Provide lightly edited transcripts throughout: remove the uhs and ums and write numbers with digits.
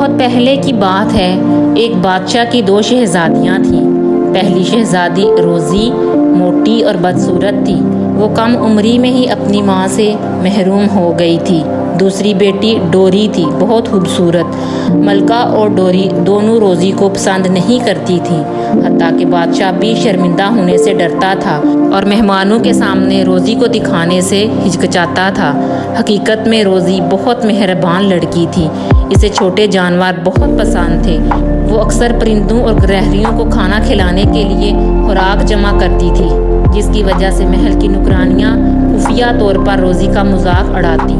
بہت پہلے کی بات ہے، ایک بادشاہ کی 2 شہزادیاں تھیں۔ پہلی شہزادی روزی موٹی اور بدصورت تھی، وہ کم عمری میں ہی اپنی ماں سے محروم ہو گئی تھی۔ دوسری بیٹی ڈوری تھی، بہت خوبصورت۔ ملکہ اور ڈوری دونوں روزی کو پسند نہیں کرتی تھیں، حتیٰ کہ بادشاہ بھی شرمندہ ہونے سے ڈرتا تھا اور مہمانوں کے سامنے روزی کو دکھانے سے ہچکچاتا تھا۔ حقیقت میں روزی بہت مہربان لڑکی تھی، اسے چھوٹے جانور بہت پسند تھے۔ وہ اکثر پرندوں اور گرہریوں کو کھانا کھلانے کے لیے خوراک جمع کرتی تھی، جس کی وجہ سے محل کی نوکرانیاں خفیہ طور پر روزی کا مذاق اڑاتی۔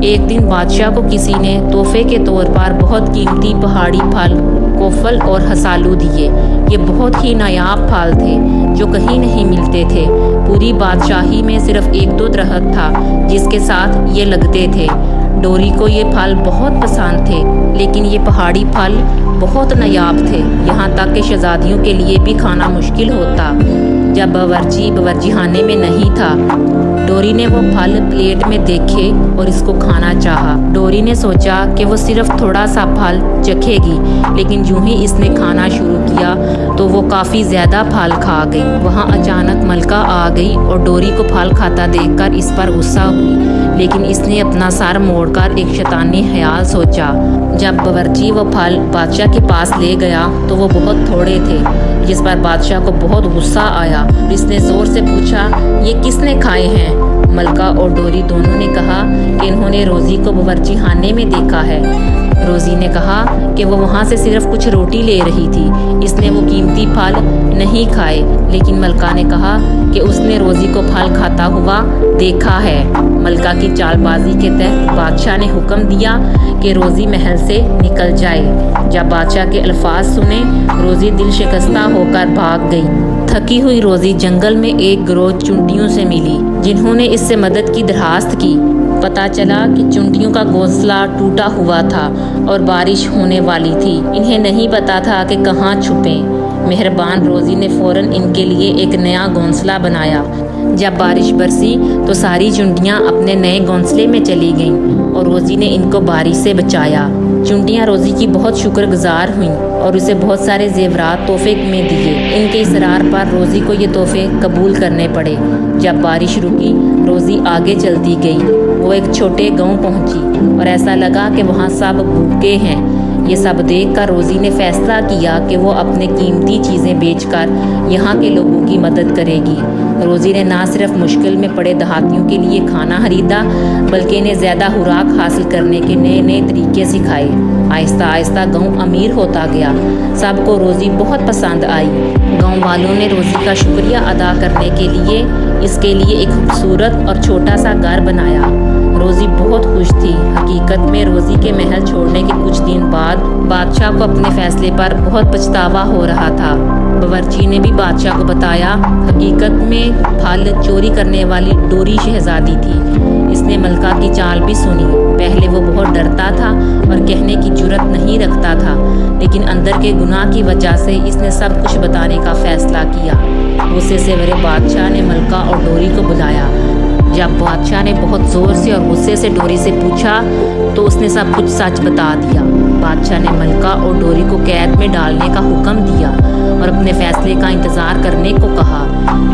ایک دن بادشاہ کو کسی نے تحفے کے طور پر بہت قیمتی پہاڑی پھل، کوفل اور ہسالو دیے۔ یہ بہت ہی نایاب پھل تھے جو کہیں نہیں ملتے تھے۔ پوری بادشاہی میں صرف 1-2 درخت تھا جس کے ساتھ یہ لگتے تھے۔ ڈوری کو یہ پھل بہت پسند تھے، لیکن یہ پہاڑی پھل بہت نایاب تھے، یہاں تک کہ شہزادیوں کے لیے بھی کھانا مشکل ہوتا جب باورچی خانے میں نہیں تھا۔ ڈوری نے وہ پھل پلیٹ میں دیکھے اور اس کو کھانا چاہا۔ ڈوری نے سوچا کہ وہ صرف تھوڑا سا پھل چکھے گی، لیکن جو ہی اس نے کھانا شروع کیا تو وہ کافی زیادہ پھل کھا گئی۔ وہاں اچانک ملکہ آ گئی اور ڈوری کو پھل کھاتا دیکھ کر اس پر غصہ ہوئی، لیکن اس نے اپنا سر موڑ کر ایک شیطانی خیال سوچا۔ جب باورچی وہ پھل بادشاہ کے پاس لے گیا تو وہ بہت تھوڑے تھے، جس پر بادشاہ کو بہت غصہ آیا۔ اس نے زور سے پوچھا، یہ کس نے کھائے ہیں؟ ملکہ اور ڈوری دونوں نے کہا کہ انہوں نے روزی کو باورچی خانے میں دیکھا ہے۔ روزی نے کہا کہ وہ وہاں سے صرف کچھ روٹی لے رہی تھی، اس نے وہ قیمتی پھل نہیں کھائے، لیکن ملکہ نے کہا کہ اس نے روزی کو پھل کھاتا ہوا دیکھا ہے۔ ملکہ کی چال بازی کے تحت بادشاہ نے حکم دیا کہ روزی محل سے نکل جائے۔ جب بادشاہ کے الفاظ سنے، روزی دل شکستہ ہو کر بھاگ گئی۔ تھکی ہوئی روزی جنگل میں ایک گروہ چونٹیوں سے ملی، جنہوں نے اس سے مدد کی درخواست کی۔ پتہ چلا کہ چونٹیوں کا گھونسلہ ٹوٹا ہوا تھا اور بارش ہونے والی تھی، انہیں نہیں پتا تھا کہ کہاں چھپیں۔ مہربان روزی نے فوراً ان کے لیے ایک نیا گھونسلہ بنایا۔ جب بارش برسی تو ساری چونٹیاں اپنے نئے گھونسلے میں چلی گئیں اور روزی نے ان کو بارش سے بچایا۔ چونٹیاں روزی کی بہت شکر گزار ہوئیں اور اسے بہت سارے زیورات تحفے میں دیے۔ ان کے اصرار پر روزی کو یہ تحفے قبول کرنے پڑے۔ جب بارش رکی، روزی آگے چلتی گئی۔ وہ ایک چھوٹے گاؤں پہنچی اور ایسا لگا کہ وہاں سب بھوکے ہیں۔ یہ سب دیکھ کر روزی نے فیصلہ کیا کہ وہ اپنے قیمتی چیزیں بیچ کر یہاں کے لوگوں کی مدد کرے گی۔ روزی نے نہ صرف مشکل میں پڑے دیہاتیوں کے لیے کھانا خریدا، بلکہ انہیں زیادہ خوراک حاصل کرنے کے نئے طریقے سکھائے۔ آہستہ آہستہ گاؤں امیر ہوتا گیا۔ سب کو روزی بہت پسند آئی۔ گاؤں والوں نے روزی کا شکریہ ادا کرنے کے لیے اس کے لیے ایک خوبصورت اور چھوٹا سا گھر بنایا۔ روزی بہت خوش تھی۔ حقیقت میں روزی کے محل چھوڑنے کے کچھ دن بعد بادشاہ کو اپنے فیصلے پر بہت پچھتاوا ہو رہا تھا۔ باورچی نے بھی بادشاہ کو بتایا، حقیقت میں پھل چوری کرنے والی ڈوری شہزادی تھی۔ اس نے ملکہ کی چال بھی سنی۔ پہلے وہ بہت ڈرتا تھا اور کہنے کی جرات نہیں رکھتا تھا، لیکن اندر کے گناہ کی وجہ سے اس نے سب کچھ بتانے کا فیصلہ کیا۔ غصے سے بھرے بادشاہ نے ملکہ اور ڈوری کو بلایا۔ جب بادشاہ نے بہت زور سے اور غصے سے ڈوری سے پوچھا تو اس نے سب کچھ سچ بتا دیا۔ بادشاہ نے ملکہ اور ڈوری کو قید میں ڈالنے کا حکم دیا اور اپنے فیصلے کا انتظار کرنے کو کہا۔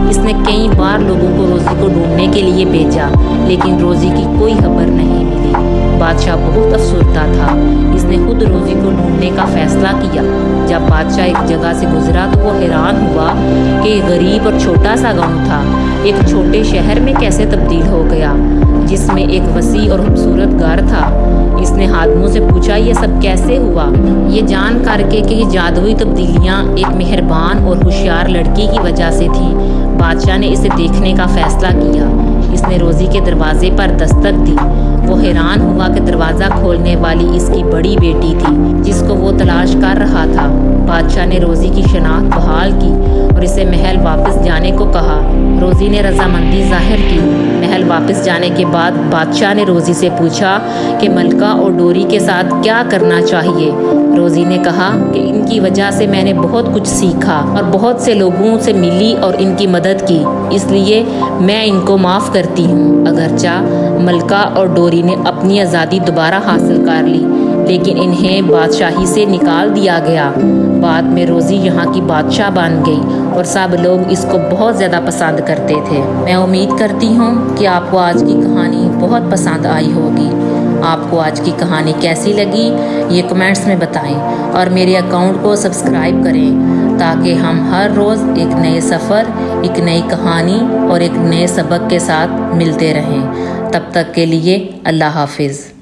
اس نے کئی بار لوگوں کو روزی کو ڈھونڈنے کے لیے بھیجا، لیکن روزی کی کوئی خبر نہیں ملی۔ بادشاہ بہت افسردہ تھا۔ اس نے خود روزی کو ڈھونڈنے کا فیصلہ کیا۔ جب بادشاہ ایک جگہ سے گزرا تو وہ حیران ہوا کہ یہ غریب اور چھوٹا سا گاؤں تھا ایک چھوٹے شہر میں کیسے تبدیل ہو گیا، جس میں ایک وسیع اور خوبصورت گھر تھا۔ اس نے خادموں سے پوچھا، یہ سب کیسے ہوا؟ یہ جان کر کے کہ یہ جادوئی تبدیلیاں ایک مہربان اور ہوشیار لڑکی کی وجہ سے تھی، بادشاہ نے اسے دیکھنے کا فیصلہ کیا۔ اس نے روزی کے دروازے پر دستک دی۔ وہ حیران ہوا کہ دروازہ کھولنے والی اس کی بڑی بیٹی تھی، جس کو وہ تلاش کر رہا تھا۔ بادشاہ نے روزی کی شناخت بحال کی اور اسے محل واپس جانے کو کہا۔ روزی نے رضامندی ظاہر کی۔ محل واپس جانے کے بعد بادشاہ نے روزی سے پوچھا کہ ملکہ اور ڈوری کے ساتھ کیا کرنا چاہیے۔ روزی نے کہا کہ ان کی وجہ سے میں نے بہت کچھ سیکھا اور بہت سے لوگوں سے ملی اور ان کی مدد کی، اس لیے میں ان کو معاف کرتی ہوں۔ اگرچہ ملکہ اور ڈوری نے اپنی آزادی دوبارہ حاصل کر لی، لیکن انہیں بادشاہی سے نکال دیا گیا۔ بعد میں روزی یہاں کی بادشاہ بن گئی اور سب لوگ اس کو بہت زیادہ پسند کرتے تھے۔ میں امید کرتی ہوں کہ آپ کو آج کی کہانی بہت پسند آئی ہوگی۔ آپ کو آج کی کہانی کیسی لگی یہ کمنٹس میں بتائیں اور میرے اکاؤنٹ کو سبسکرائب کریں تاکہ ہم ہر روز ایک نئے سفر، ایک نئی کہانی اور ایک نئے سبق کے ساتھ ملتے رہیں۔ تب تک کے لیے اللہ حافظ۔